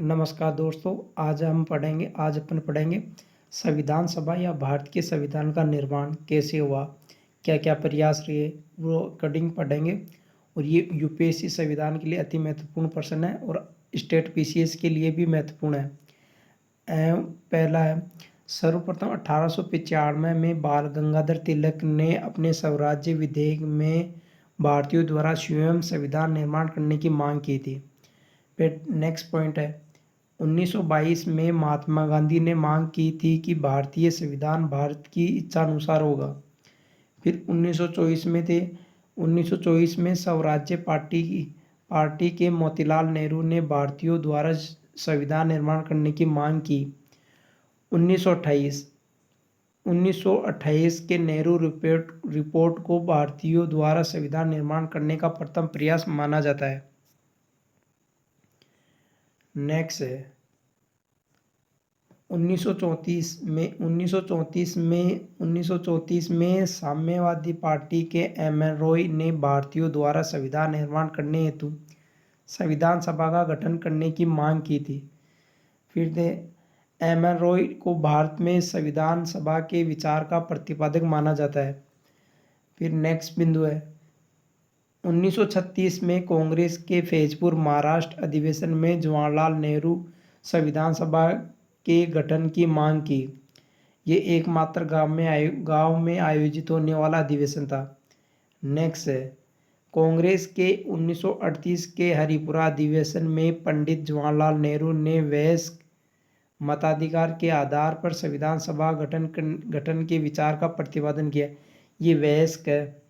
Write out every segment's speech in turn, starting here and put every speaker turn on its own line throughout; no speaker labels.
नमस्कार दोस्तों, आज अपन पढ़ेंगे संविधान सभा या भारत के संविधान का निर्माण कैसे हुआ, क्या-क्या प्रयास रहे, वो अकॉर्डिंग पढ़ेंगे। और ये यूपीएससी संविधान के लिए अति महत्वपूर्ण प्रश्न है और स्टेट पीसीएस के लिए भी महत्वपूर्ण है। पहला है, सर्वप्रथम 1895 में बाल गंगाधर तिलक ने अपने स्वराज्य विधेयक में भारतीयों द्वारा स्वयं संविधान निर्माण करने की मांग की थी। फिर नेक्स्ट पॉइंट है, 1922 में महात्मा गांधी ने मांग की थी कि भारतीय संविधान भारत की इच्छानुसार होगा। फिर 1924 में स्वराज्य पार्टी के मोतीलाल नेहरू ने भारतीयों द्वारा संविधान निर्माण करने की मांग की। 1928 के नेहरू रिपोर्ट को भारतीयों द्वारा संविधान निर्माण करने का प्रथम प्रयास माना जाता है। नेक्स्ट है, 1934 में साम्यवादी पार्टी के एम.एन. रॉय ने भारतीयों द्वारा संविधान निर्माण करने हेतु संविधान सभा का गठन करने की मांग की थी। फिर एम.एन. रॉय को भारत में संविधान सभा के विचार का प्रतिपादक माना जाता है। फिर नेक्स्ट बिंदु है, 1936 में कांग्रेस के फैजपुर महाराष्ट्र अधिवेशन में जवाहरलाल नेहरू संविधान सभा के गठन की मांग की। ये एकमात्र गांव में आयोजित होने वाला अधिवेशन था। नेक्स्ट है, कांग्रेस के 1938 के हरिपुरा अधिवेशन में पंडित जवाहरलाल नेहरू ने वयस्क मताधिकार के आधार पर संविधान सभा गठन के विचार का प्रतिपादन किया। ये वयस्क है,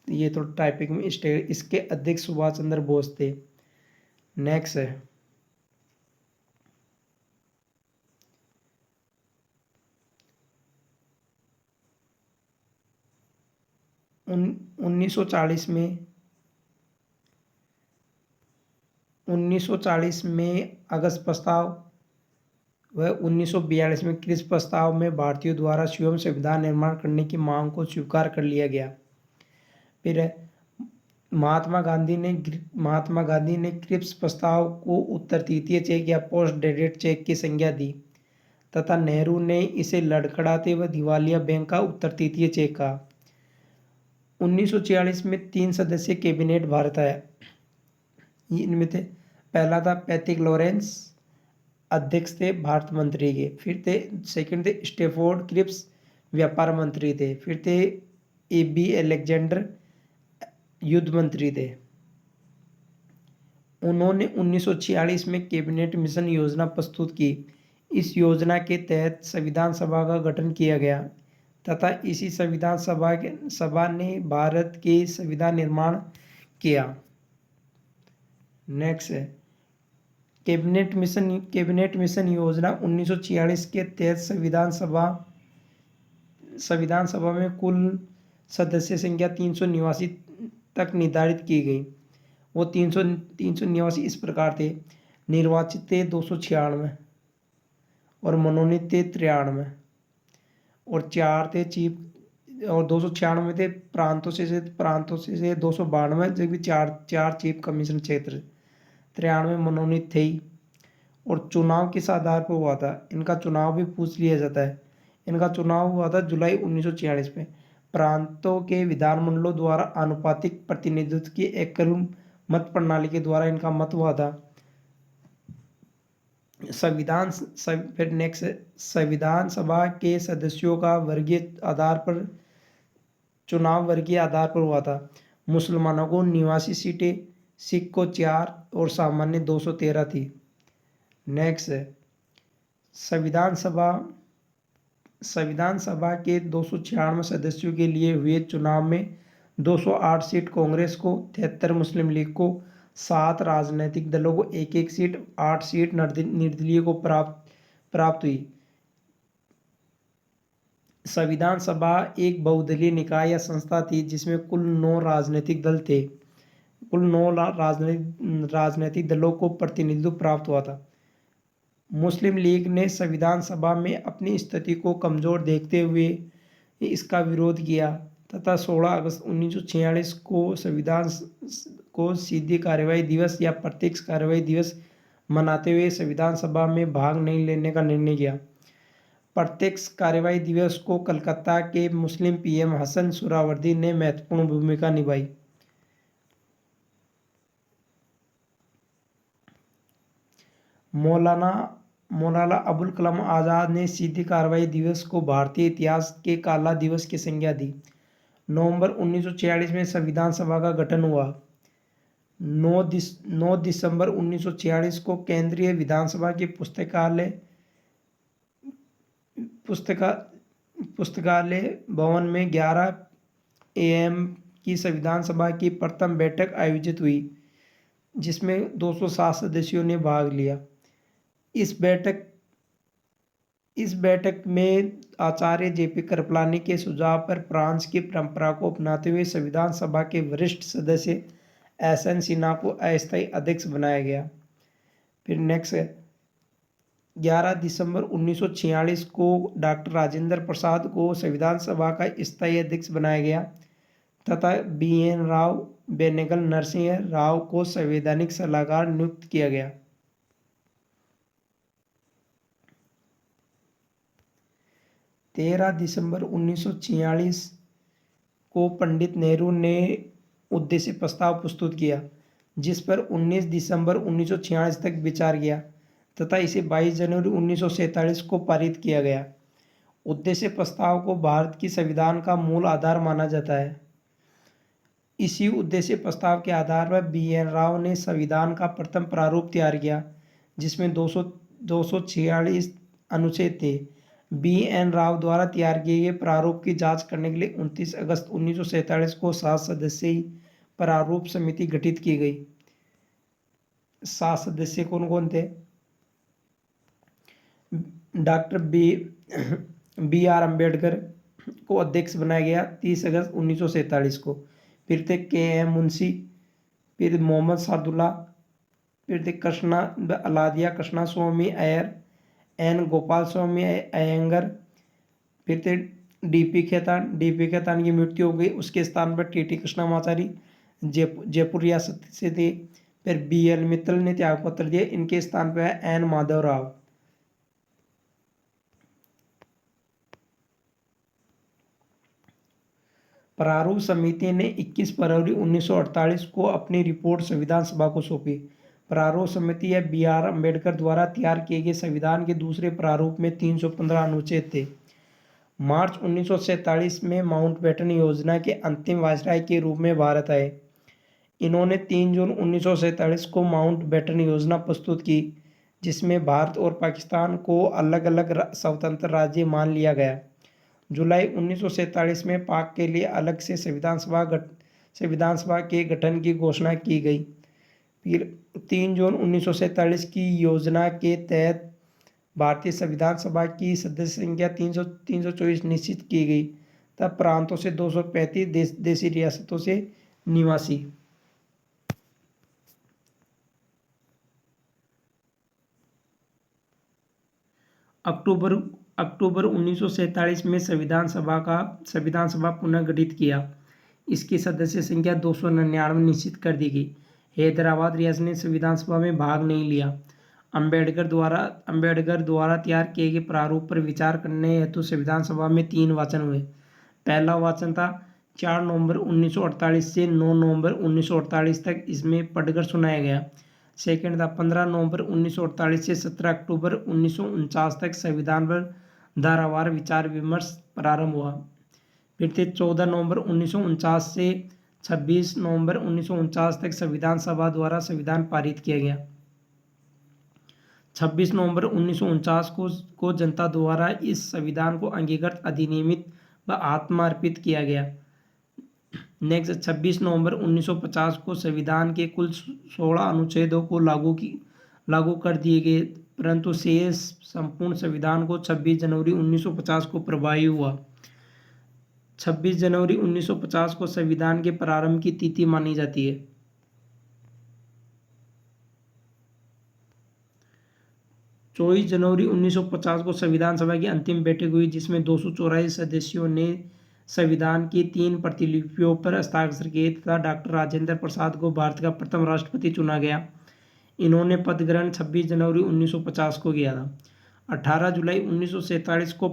ये तो टाइपिंग में इसके अध्यक्ष सुभाष चंद्र बोस थे। नेक्स्ट है, 1940 में अगस्त प्रस्ताव व 1942 में क्रिस प्रस्ताव में भारतीयों द्वारा स्वयं संविधान निर्माण करने की मांग को स्वीकार कर लिया गया। फिर महात्मा गांधी ने क्रिप्स प्रस्ताव को उत्तर तृतीय चेक या पोस्ट डेटेड चेक की संज्ञा दी तथा नेहरू ने इसे लड़खड़ाते व दिवालिया बैंक का उत्तर तृतीय चेक कहा। 1946 में 3 सदस्यीय कैबिनेट भारत आया। इनमें थे, पहला था पैथिक लॉरेंस, अध्यक्ष थे भारत मंत्री के। फिर थे सेकंड थे स्टेफोर्ड क्रिप्स, व्यापार मंत्री थे। फिर थे ए.बी. अलेक्जेंडर, युद्ध मंत्री थे। उन्होंने 1946 में कैबिनेट मिशन योजना प्रस्तुत की। इस योजना के तहत संविधान सभा का गठन किया गया तथा इसी संविधान सभा ने भारत के संविधान निर्माण किया। नेक्स्ट है, कैबिनेट मिशन योजना 1946 के तहत संविधान सभा में कुल सदस्य संख्या 389 तक निर्धारित की गई। वो 389 इस प्रकार थे, निर्वाचित थे 296 और मनोनीत थे 93 और 4 थे चीफ, और 296 थे प्रांतों से 292, जबकि चार चीफ कमीशन क्षेत्र, 93 मनोनीत थे ही। और चुनाव किस आधार पर हुआ था, इनका चुनाव भी पूछ लिया जाता है। इनका चुनाव हुआ था जुलाई 1946 में। प्रांतों के विधानमंडलों द्वारा आनुपातिक प्रतिनिधित्व की एकल मत प्रणाली के द्वारा इनका मत हुआ था। फिर नेक्स्ट, संविधान सभा के सदस्यों का चुनाव वर्गीय आधार पर हुआ था। मुसलमानों को 89 सीटें, सिख को 4 और सामान्य 213 थी। नेक्स्ट है, संविधान सभा के 296 सदस्यों के लिए हुए चुनाव में 208 सीट कांग्रेस को, 73 मुस्लिम लीग को, 7 राजनीतिक दलों को एक सीट, 8 सीट निर्दलीय को प्राप्त हुई। संविधान सभा एक बहुदलीय निकाय या संस्था थी जिसमें कुल 9 राजनीतिक दल थे। कुल 9 राजनीतिक दलों को प्रतिनिधित्व प्राप्त हुआ था। मुस्लिम लीग ने संविधान सभा में अपनी स्थिति को कमजोर देखते हुए इसका विरोध किया तथा 16 अगस्त 1946 को संविधान को सीधी कार्यवाही दिवस या प्रत्यक्ष कार्यवाही दिवस मनाते हुए संविधान सभा में भाग नहीं लेने का निर्णय किया। प्रत्यक्ष कार्यवाही दिवस को कलकत्ता के मुस्लिम पीएम हसन सुहरावर्दी ने महत्वपूर्ण भूमिका निभाई। मौलाना अबुल कलाम आज़ाद ने सीधी कार्रवाई दिवस को भारतीय इतिहास के काला दिवस की संज्ञा दी। नवंबर 1946 में संविधान सभा का गठन हुआ। 9 दिसंबर 1946 को केंद्रीय विधानसभा की पुस्तकालय भवन में 11 AM की संविधान सभा की प्रथम बैठक आयोजित हुई, जिसमें 207 सदस्यों ने भाग लिया। इस बैठक में आचार्य JP कृपलानी के सुझाव पर फ्रांस की परंपरा को अपनाते हुए संविधान सभा के वरिष्ठ सदस्य SN सिन्हा को अस्थायी अध्यक्ष बनाया गया। फिर नेक्स्ट 11 दिसंबर 1946 को डॉक्टर राजेंद्र प्रसाद को संविधान सभा का स्थायी अध्यक्ष बनाया गया तथा BN राव बेनेगल नरसिंह राव को संवैधानिक सलाहकार नियुक्त किया गया। 13 दिसंबर 1946 को पंडित नेहरू ने उद्देश्य प्रस्ताव प्रस्तुत किया, जिस पर 19 दिसंबर 1946 तक विचार किया तथा इसे 22 जनवरी 1947 को पारित किया गया। उद्देश्य प्रस्ताव को भारत की संविधान का मूल आधार माना जाता है। इसी उद्देश्य प्रस्ताव के आधार पर BN राव ने संविधान का प्रथम प्रारूप तैयार किया, जिसमें 246 अनुच्छेद थे। BN राव द्वारा तैयार किए गए प्रारूप की जांच करने के लिए 29 अगस्त 1947 को 7 सदस्यीय प्रारूप समिति गठित की गई। 7 सदस्य कौन कौन थे? डॉक्टर BR अम्बेडकर को अध्यक्ष बनाया गया 30 अगस्त 1947 को। फिर थे KM मुंशी, फिर मोहम्मद सादुल्ला, फिर थे कृष्णा स्वामी अय्यर, N गोपाल स्वामी अयंगर, फिर थे DP खेतान की मृत्यु हो गई, उसके स्थान पर TT कृष्णमाचारी जयपुर रियासत से थे। फिर BL मित्तल ने त्यागपत्र दिए, इनके स्थान पर N माधव राव। प्रारूप समिति ने 21 फरवरी 1948 को अपनी रिपोर्ट संविधान सभा को सौंपी। प्रारूप समिति या BR अम्बेडकर द्वारा तैयार किए गए संविधान के दूसरे प्रारूप में 315 अनुच्छेद थे। मार्च 1947 में माउंटबेटन योजना के अंतिम वायसराय के रूप में भारत आए। इन्होंने 3 जून 1947 को माउंटबेटन योजना प्रस्तुत की, जिसमें भारत और पाकिस्तान को अलग अलग स्वतंत्र राज्य मान लिया गया। जुलाई 1947 में पाक के लिए अलग से संविधान सभा के गठन की घोषणा की गई। फिर 3 जून 1947 की योजना के तहत भारतीय संविधान सभा की सदस्य संख्या 324 निश्चित की गई, तब प्रांतों से 235 देशी रियासतों से निवासी। अक्टूबर 1947 में संविधान सभा पुनः गठित किया। इसकी सदस्य संख्या 299 निश्चित कर दी गई। हैदराबाद रियासत ने संविधान सभा में भाग नहीं लिया। अम्बेडकर द्वारा तैयार किए गए प्रारूप पर विचार करने हेतु संविधान सभा में 3 वाचन हुए। पहला वाचन था 4 नवंबर 1948 से 9 नवंबर 1948 तक, इसमें पढ़कर सुनाया गया। सेकेंड था 15 नवंबर 1948 से 17 अक्टूबर 1949 तक संविधान पर धारावार विचार विमर्श प्रारंभ हुआ। फिर थे 14 नवंबर 1949 से 26 नवंबर 1949 तक संविधान सभा द्वारा संविधान पारित किया गया। 26 नवंबर 1949 को जनता द्वारा इस संविधान को अंगीकृत, अधिनियमित व आत्मार्पित किया गया। नेक्स्ट 26 नवंबर 1950 को संविधान के कुल 16 अनुच्छेदों को लागू कर दिए गए, परंतु शेष संपूर्ण संविधान को 26 जनवरी 1950 को प्रभावी हुआ। 26 जनवरी 1950 को संविधान के प्रारंभ की तिथि मानी जाती है। चौबीस जनवरी 1950 को संविधान सभा की अंतिम बैठक हुई, जिसमें 284 सदस्यों ने संविधान की 3 प्रतिलिपियों पर हस्ताक्षर किए तथा डॉक्टर राजेंद्र प्रसाद को भारत का प्रथम राष्ट्रपति चुना गया। इन्होंने पद ग्रहण 26 जनवरी 1950 को किया था। 18 जुलाई 1947 को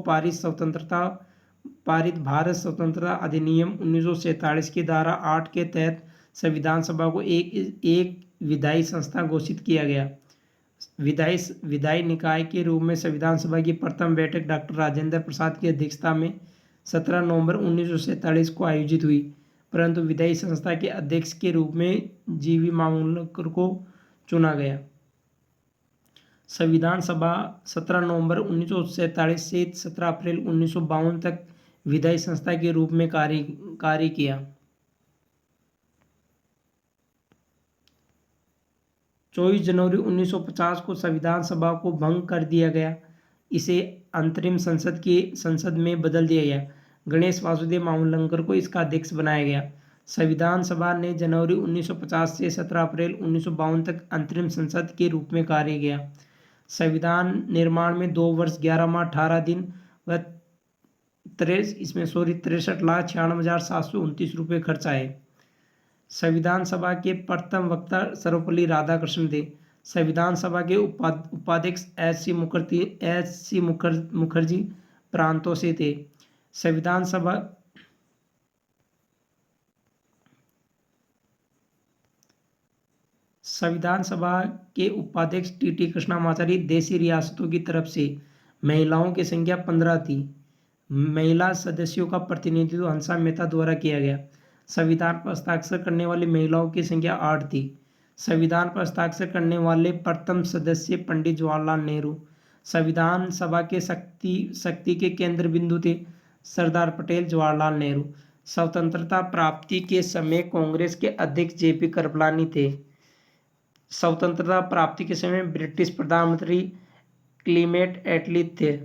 पारित भारत स्वतंत्रता अधिनियम 1947 की धारा 8 के तहत संविधान सभा को एक विधायी संस्था घोषित किया गया। विधायी निकाय के रूप में संविधान सभा की प्रथम बैठक डॉक्टर राजेंद्र प्रसाद की अध्यक्षता में 17 नवंबर 1947 को आयोजित हुई, परंतु विधायी संस्था के अध्यक्ष के रूप में जीवी मामूलकर को चुना गया। संविधान सभा 17 नवंबर 1947 से 17 अप्रैल 1952 तक विधायी संस्था के रूप में कार्य किया। 24 जनवरी 1950 को संविधान सभा को भंग कर दिया गया। इसे अंतरिम संसद में बदल दिया गया। गणेश वासुदेव मावलंकर को इसका अध्यक्ष बनाया गया। संविधान सभा ने जनवरी 1950 से 17 अप्रैल 1952 तक अंतरिम संसद के रूप में कार्य किया। संविधान निर्माण में 2 वर्ष 11 माह 18 दिन व 63,96,96,729 रुपये खर्च आए। संविधान सभा के प्रथम वक्ता सर्वपल्ली राधाकृष्णन थे। संविधान सभा के उपाध्यक्ष एस सी मुखर्जी प्रांतों से थे। संविधान सभा के उपाध्यक्ष टी कृष्णामाचारी देशी रियासतों की तरफ से। महिलाओं की संख्या 15 थी। महिला सदस्यों का प्रतिनिधित्व हंसा मेहता द्वारा किया गया। संविधान पर हस्ताक्षर करने वाली महिलाओं की संख्या 8 थी। संविधान पर हस्ताक्षर करने वाले प्रथम सदस्य पंडित जवाहरलाल नेहरू। संविधान सभा के शक्ति के केंद्र बिंदु थे सरदार पटेल, जवाहरलाल नेहरू। स्वतंत्रता प्राप्ति के समय कांग्रेस के अध्यक्ष जेपी कृपलानी थे। स्वतंत्रता प्राप्ति के समय ब्रिटिश प्रधानमंत्री क्लीमेट एटली थे।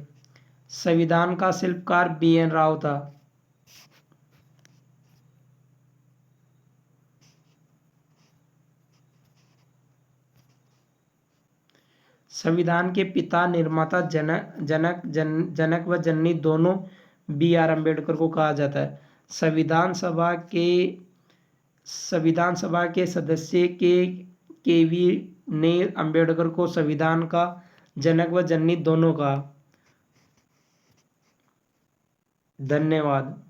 संविधान का शिल्पकार BN राव था। संविधान के पिता निर्माता जनक व जननी दोनों BR अम्बेडकर को कहा जाता है। संविधान सभा के सदस्य KV ने अम्बेडकर को संविधान का जनक व जननी दोनों कहा। धन्यवाद।